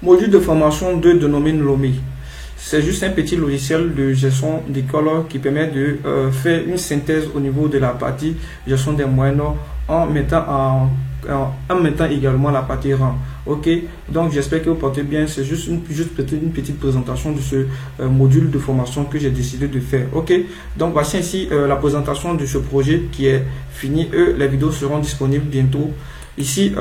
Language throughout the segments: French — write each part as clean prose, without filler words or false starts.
Module de formation de dénommé Lomé. C'est juste un petit logiciel de gestion d'école qui permet de faire une synthèse au niveau de la partie gestion des moyens en mettant également la partie rang. Ok, donc j'espère que vous portez bien. C'est juste une petite présentation de ce module de formation que j'ai décidé de faire. Ok, donc voici ici la présentation de ce projet qui est fini. Les vidéos seront disponibles bientôt. Ici,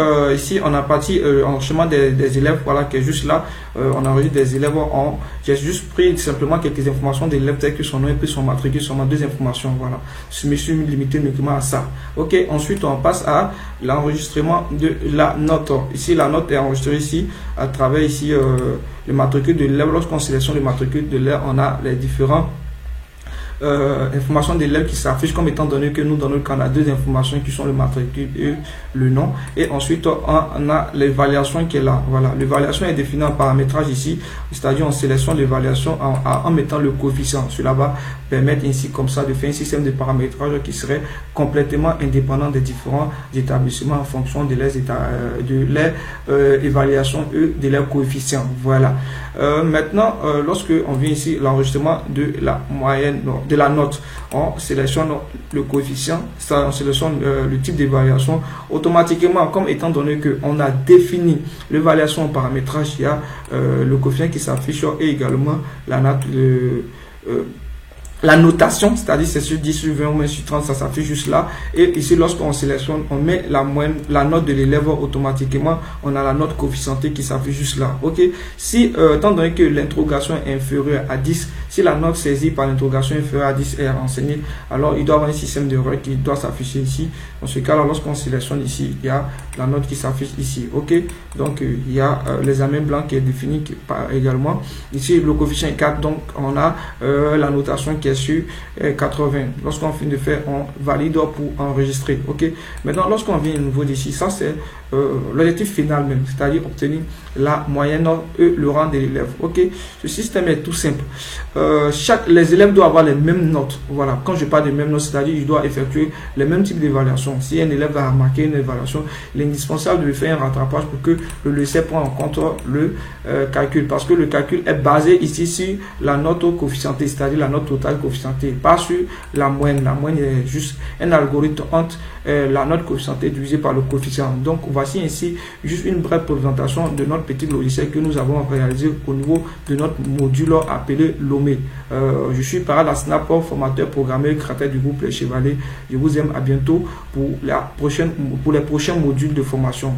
on a parti enregistrement des élèves, voilà, qui est juste là. On enregistre des élèves j'ai juste pris simplement quelques informations des élèves telles que son nom et puis son matricule, seulement deux informations, voilà. Je me suis limité uniquement à ça. Ok, ensuite on passe à l'enregistrement de la note. Ici, la note est enregistrée ici à travers ici le matricule de l'élève. Lorsqu'on sélectionne le matricule de l'élève, on a les différents informations d'élèves qui s'affichent comme étant donné que nous dans notre cas on a deux informations qui sont le matricule et le nom, et ensuite on a l'évaluation qui est là. Voilà, l'évaluation est définie en paramétrage ici, c'est-à-dire on sélectionne l'évaluation en mettant le coefficient. Cela va permettre ainsi comme ça de faire un système de paramétrage qui serait complètement indépendant des différents établissements en fonction de leurs évaluations et de leurs coefficients. Voilà. Maintenant, lorsque on vient ici l'enregistrement de la moyenne, de la note, on sélectionne le coefficient, ça, on sélectionne le type d'évaluation automatiquement, comme étant donné que on a défini l'évaluation en paramétrage, il y a le coefficient qui s'affiche et également la note la notation, c'est-à-dire c'est sur 10 sur 20 ou sur 30, ça s'affiche juste là. Et ici, lorsqu'on sélectionne, on met la moyenne, la note de l'élève automatiquement, on a la note coefficientée qui s'affiche juste là. Ok. Si, étant donné que l'interrogation est inférieure à 10, si la note saisie par l'interrogation inférieure à 10 est renseignée, alors il doit y avoir un système d'erreur qui doit s'afficher ici. Dans ce cas-là, lorsqu'on sélectionne ici, il y a la note qui s'affiche ici. Ok. Donc, il y a l'examen blanc qui est défini également. Ici, le coefficient est 4, donc on a la notation qui est sur 80. Lorsqu'on finit de faire, on valide pour enregistrer. Ok. Maintenant, lorsqu'on vient au niveau d'ici, ça c'est l'objectif final même, c'est-à-dire obtenir la moyenne et le rang de l'élève. Ok. Ce système est tout simple. Les élèves doivent avoir les mêmes notes. Voilà. Quand je parle de mêmes notes, c'est-à-dire il doit effectuer les mêmes types d'évaluation. Si un élève a remarqué une évaluation, il est indispensable de faire un rattrapage pour que le lycée prenne en compte le calcul, parce que le calcul est basé ici sur la note coefficientée, c'est-à-dire la note totale coefficientée, pas sur la moyenne. La moyenne est juste un algorithme entre la note coefficientée divisée par le coefficient. Donc voici ainsi juste une brève présentation de notre petit logiciel que nous avons réalisé au niveau de notre module appelé Lomé. Je suis Parad Asnap, formateur, programmeur, créateur du groupe Les Chevalets. Je vous aime, à bientôt pour les prochains modules de formation.